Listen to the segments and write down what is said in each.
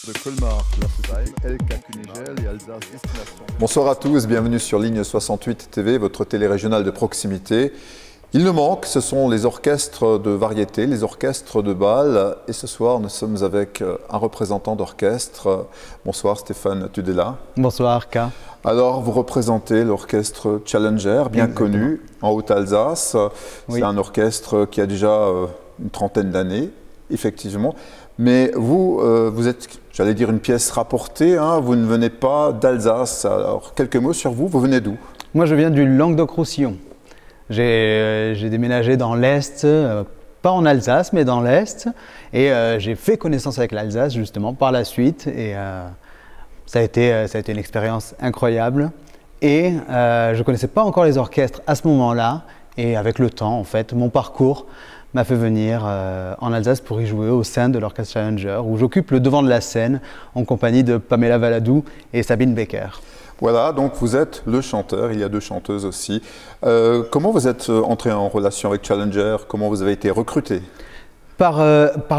De Colmar, Lasseheim, Elka, Kunigel et Alsace Destination. Bonsoir à tous, bienvenue sur Ligne 68 TV, votre télé régionale de proximité. Il nous manque, ce sont les orchestres de variété, les orchestres de bal. Et ce soir, nous sommes avec un représentant d'orchestre. Bonsoir Stéphane Tudela. Bonsoir K. Alors, vous représentez l'orchestre Challenger, bien connu, en Haute-Alsace. Oui. C'est un orchestre qui a déjà une trentaine d'années, effectivement. Mais vous, vous êtes, j'allais dire, une pièce rapportée, hein, vous ne venez pas d'Alsace. Alors, quelques mots sur vous, vous venez d'où? Moi, je viens du Languedoc-Roussillon. J'ai déménagé dans l'Est, pas en Alsace, mais dans l'Est. Et j'ai fait connaissance avec l'Alsace, justement, par la suite. Et ça a été une expérience incroyable. Et je ne connaissais pas encore les orchestres à ce moment-là. Et avec le temps, en fait, mon parcours m'a fait venir en Alsace pour y jouer au sein de l'orchestre Challenger, où j'occupe le devant de la scène en compagnie de Pamela Valadou et Sabine Becker. Voilà, donc vous êtes le chanteur, il y a deux chanteuses aussi. Comment vous êtes entré en relation avec Challenger? Comment vous avez été recruté? Par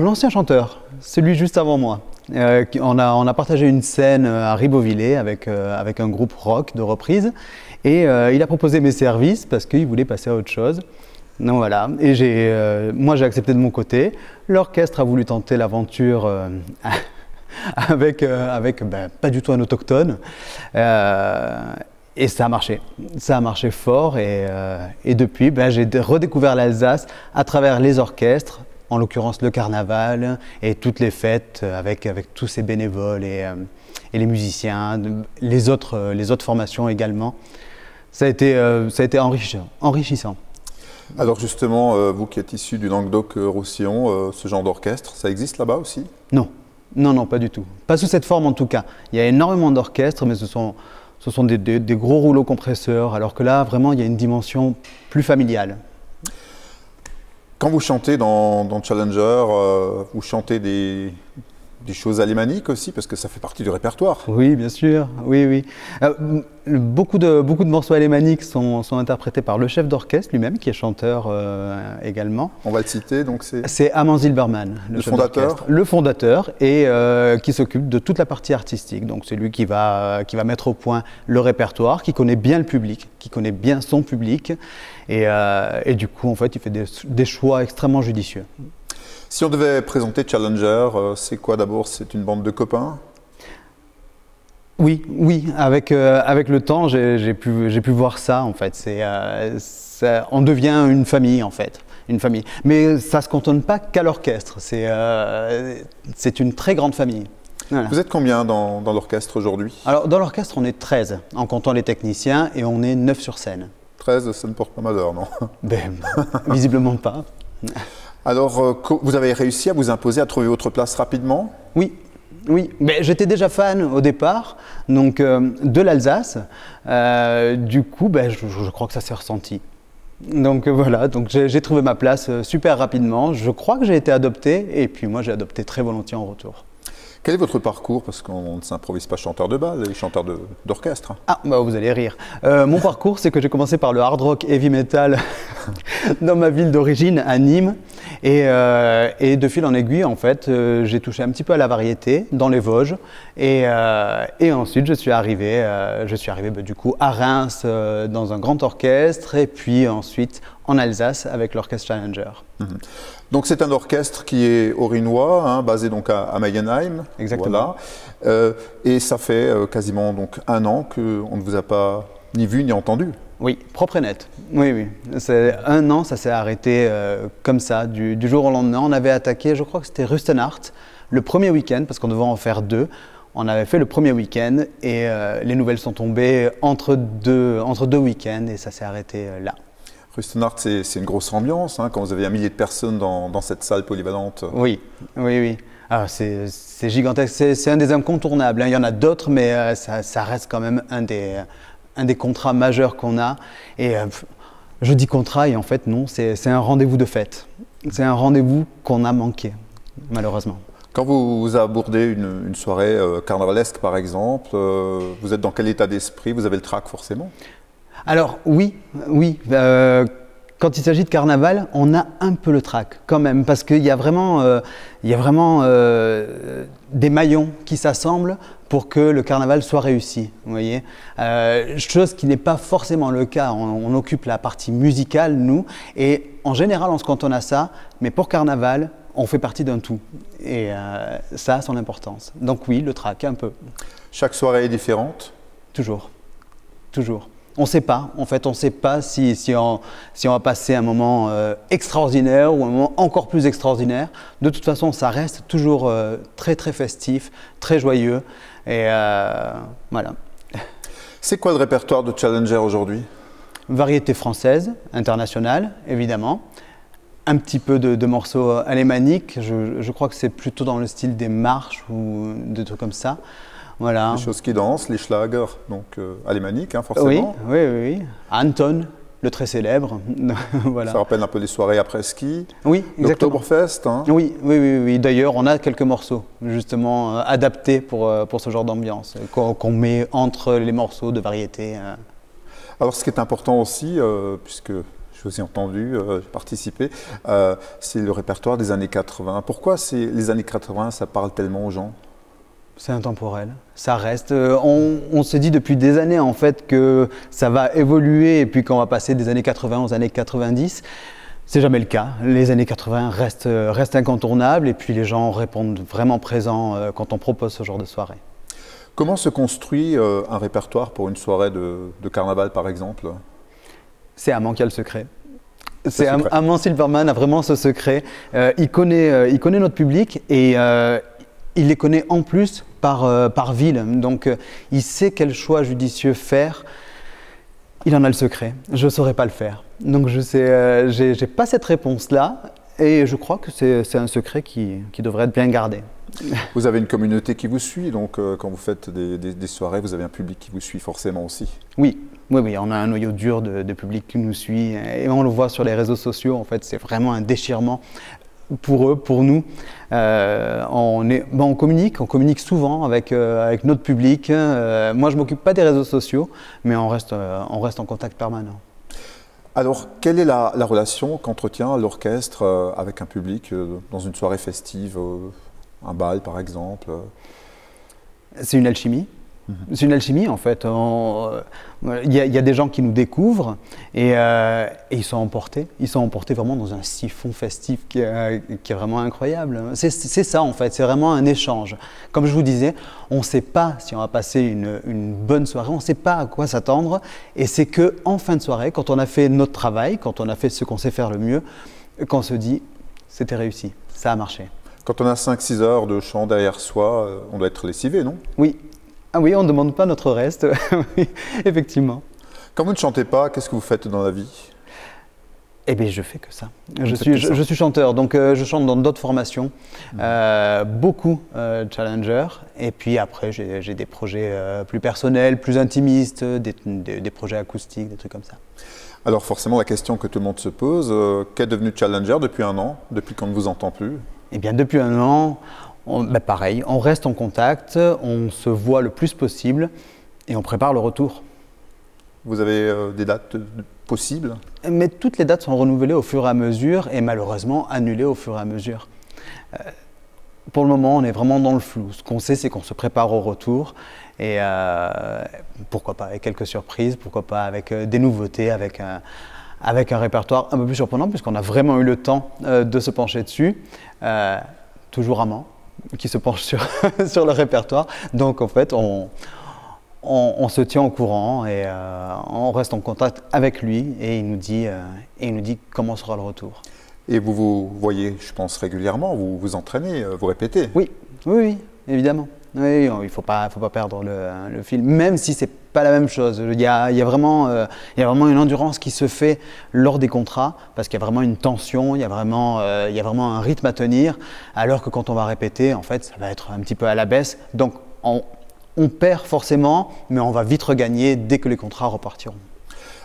l'ancien chanteur, celui juste avant moi. On a partagé une scène à Ribeauvillé avec un groupe rock de reprise. Et il a proposé mes services parce qu'il voulait passer à autre chose. Donc voilà, et moi j'ai accepté de mon côté. L'orchestre a voulu tenter l'aventure avec pas du tout un autochtone. Et ça a marché fort. Et depuis, j'ai redécouvert l'Alsace à travers les orchestres, en l'occurrence le carnaval et toutes les fêtes avec tous ces bénévoles et les musiciens, les autres formations également. Ça a été enrichissant. Alors justement, vous qui êtes issu du Languedoc-Roussillon, ce genre d'orchestre, ça existe là-bas aussi? Non. Non, pas du tout. Pas sous cette forme en tout cas. Il y a énormément d'orchestres, mais ce sont des gros rouleaux compresseurs, alors que là, vraiment, il y a une dimension plus familiale. Quand vous chantez dans Challenger, vous chantez des choses alémaniques aussi, parce que ça fait partie du répertoire. Oui, bien sûr, oui. Beaucoup de morceaux alémaniques sont interprétés par le chef d'orchestre lui-même, qui est chanteur également. On va le citer, donc c'est... C'est Amand Zilberman, le fondateur. Le fondateur, et qui s'occupe de toute la partie artistique. Donc c'est lui qui va mettre au point le répertoire, qui connaît bien le public, qui connaît bien son public, et du coup, en fait, il fait des choix extrêmement judicieux. Si on devait présenter Challenger, c'est quoi d'abord? C'est une bande de copains? Oui, avec le temps, j'ai pu voir ça en fait. On devient une famille en fait, une famille. Mais ça ne se cantonne pas qu'à l'orchestre, c'est une très grande famille. Voilà. Vous êtes combien dans l'orchestre aujourd'hui? Alors dans l'orchestre, on est 13 en comptant les techniciens et on est 9 sur scène. 13, ça ne porte pas malheur, non? Visiblement pas. Alors, vous avez réussi à vous imposer, à trouver votre place rapidement? Oui. Mais j'étais déjà fan au départ, donc de l'Alsace. Du coup, je crois que ça s'est ressenti. Donc voilà, j'ai trouvé ma place super rapidement. Je crois que j'ai été adopté, et puis moi j'ai adopté très volontiers en retour. Quel est votre parcours? Parce qu'on ne s'improvise pas chanteur de bal, et chanteur d'orchestre. Ah, vous allez rire. Mon parcours, c'est que j'ai commencé par le hard rock heavy metal dans ma ville d'origine, à Nîmes. Et de fil en aiguille, en fait, j'ai touché un petit peu à la variété dans les Vosges. Et ensuite, je suis arrivé du coup à Reims dans un grand orchestre, et puis ensuite en Alsace avec l'orchestre Challenger. Donc c'est un orchestre qui est orinois, hein, basé donc à Mayenheim. Exactement. Voilà. Et ça fait quasiment donc 1 an qu'on ne vous a pas ni vu ni entendu. Oui, propre et net. Oui. C'est 1 an, ça s'est arrêté comme ça, du jour au lendemain. On avait attaqué, je crois que c'était Rustenart, le premier week-end, parce qu'on devait en faire 2. On avait fait le premier week-end et les nouvelles sont tombées entre deux week-ends et ça s'est arrêté là. Rustenart, c'est une grosse ambiance, hein, quand vous avez 1 millier de personnes dans cette salle polyvalente. Oui. Ah, c'est gigantesque, c'est un des incontournables. Il y en a d'autres, mais ça reste quand même un des contrats majeurs qu'on a. Et je dis contrat, et en fait non, c'est un rendez-vous de fête. C'est un rendez-vous qu'on a manqué, malheureusement. Quand vous abordez une soirée carnavalesque, par exemple, vous êtes dans quel état d'esprit? Vous avez le trac forcément? Alors oui. Quand il s'agit de carnaval, on a un peu le trac quand même, parce qu'il y a vraiment, des maillons qui s'assemblent pour que le carnaval soit réussi, vous voyez. Chose qui n'est pas forcément le cas. On occupe la partie musicale, nous, et en général, on se cantonne à ça, mais pour carnaval, on fait partie d'un tout. Et ça a son importance. Donc oui, le trac, un peu. Chaque soirée est différente? Toujours. Toujours. On ne sait pas, en fait, on ne sait pas si on va passer un moment extraordinaire ou un moment encore plus extraordinaire. De toute façon, ça reste toujours très très festif, très joyeux. Et voilà. C'est quoi le répertoire de Challenger aujourd'hui? Variété française, internationale, évidemment. Un petit peu de morceaux alémaniques. Je crois que c'est plutôt dans le style des marches ou des trucs comme ça. Voilà. Les choses qui dansent, les schlagers, donc alémaniques, hein, forcément. Oui. Anton, le très célèbre. Voilà. Ça rappelle un peu les soirées après ski. Oui, exactement. L'Oktoberfest. Hein. Oui. D'ailleurs, on a quelques morceaux, justement, adaptés pour ce genre d'ambiance, qu'on met entre les morceaux de variété. Alors, ce qui est important aussi, puisque je vous ai entendu, j'ai participé, c'est le répertoire des années 80. Pourquoi les années 80, ça parle tellement aux gens? C'est intemporel, ça reste. On se dit depuis des années en fait que ça va évoluer et puis qu'on va passer des années 80 aux années 90. C'est jamais le cas. Les années 80 restent incontournables et puis les gens répondent vraiment présents quand on propose ce genre de soirée. Comment se construit un répertoire pour une soirée de carnaval par exemple? C'est Amand qui a le secret. Amand Silverman a vraiment ce secret. Il connaît notre public et il les connaît en plus par ville, donc il sait quel choix judicieux faire. Il en a le secret, je ne saurais pas le faire. Donc je sais, j'ai pas cette réponse-là et je crois que c'est un secret qui devrait être bien gardé. Vous avez une communauté qui vous suit, donc quand vous faites des soirées, vous avez un public qui vous suit forcément aussi. Oui, on a un noyau dur de public qui nous suit et on le voit sur les réseaux sociaux, en fait c'est vraiment un déchirement. Pour eux, pour nous, on communique souvent avec notre public. Moi, je ne m'occupe pas des réseaux sociaux, mais on reste en contact permanent. Alors, quelle est la relation qu'entretient l'orchestre avec un public dans une soirée festive, un bal par exemple? C'est une alchimie. C'est une alchimie en fait. Il y a des gens qui nous découvrent et ils sont emportés. Ils sont emportés vraiment dans un siphon festif qui est vraiment incroyable. C'est ça en fait, c'est vraiment un échange. Comme je vous disais, on ne sait pas si on va passer une bonne soirée, on ne sait pas à quoi s'attendre. Et c'est qu'en fin de soirée, quand on a fait notre travail, quand on a fait ce qu'on sait faire le mieux, qu'on se dit c'était réussi, ça a marché. Quand on a 5-6 heures de chant derrière soi, on doit être lessivé, non? Oui. Ah oui, on ne demande pas notre reste, oui, effectivement. Quand vous ne chantez pas, qu'est-ce que vous faites dans la vie? Eh bien, je fais que ça. Je suis chanteur, donc je chante dans d'autres formations, beaucoup Challenger, et puis après j'ai des projets plus personnels, plus intimistes, des projets acoustiques, des trucs comme ça. Alors forcément, la question que tout le monde se pose, qu'est devenu Challenger depuis un an, depuis qu'on ne vous entend plus? Eh bien, depuis un an, pareil, on reste en contact, on se voit le plus possible et on prépare le retour. Vous avez des dates possibles? Mais toutes les dates sont renouvelées au fur et à mesure et malheureusement annulées au fur et à mesure. Pour le moment, on est vraiment dans le flou. Ce qu'on sait, c'est qu'on se prépare au retour et pourquoi pas avec quelques surprises, pourquoi pas avec des nouveautés, avec un répertoire un peu plus surprenant puisqu'on a vraiment eu le temps de se pencher dessus. Toujours Amand qui se penche sur le répertoire. Donc en fait, on se tient au courant et on reste en contact avec lui et il nous dit comment sera le retour. Et vous voyez, je pense, régulièrement, vous vous entraînez, vous répétez? Oui, évidemment. Oui, il ne faut pas perdre le fil, même si ce n'est pas la même chose. Il y a vraiment une endurance qui se fait lors des contrats, parce qu'il y a vraiment une tension, il y a vraiment un rythme à tenir, alors que quand on va répéter, en fait, ça va être un petit peu à la baisse. Donc, on perd forcément, mais on va vite regagner dès que les contrats repartiront.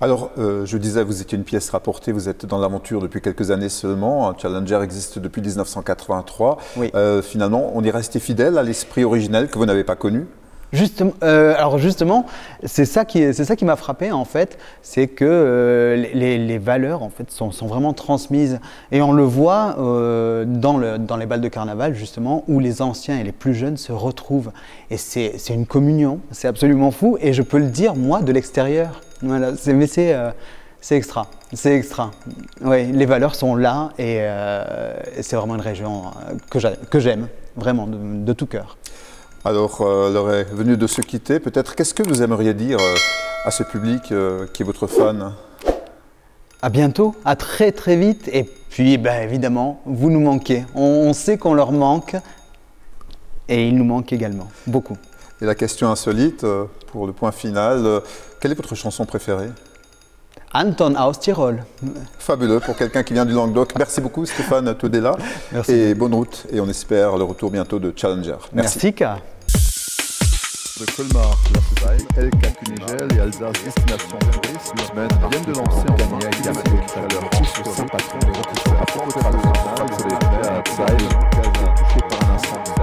Alors, je disais, vous étiez une pièce rapportée, vous êtes dans l'aventure depuis quelques années seulement. Challenger existe depuis 1983. Oui. Finalement, on est resté fidèle à l'esprit originel que vous n'avez pas connu? Alors justement, c'est ça qui m'a frappé en fait, c'est que les valeurs en fait sont vraiment transmises et on le voit dans les balles de carnaval justement où les anciens et les plus jeunes se retrouvent et c'est une communion, c'est absolument fou et je peux le dire moi de l'extérieur. Voilà, c'est extra, c'est extra. Oui, les valeurs sont là et c'est vraiment une région que j'aime vraiment de tout cœur. Alors, l'heure est venue de se quitter. Peut-être, qu'est-ce que vous aimeriez dire à ce public qui est votre fan? À bientôt, à très très vite. Et puis, ben, évidemment, vous nous manquez. On sait qu'on leur manque et ils nous manquent également, beaucoup. Et la question insolite, pour le point final, quelle est votre chanson préférée? Anton aus Tirol. Fabuleux pour quelqu'un qui vient du Languedoc. Merci beaucoup Stéphane Todella. Merci. Et bonne route. Et on espère le retour bientôt de Challenger. Merci. Merci K. De Colmar, la LK Kunigel et Alsace Destination semaine viennent de lancer en ligne avec leur pousse Saint-Patron des entreprises internationales touché par un incendie.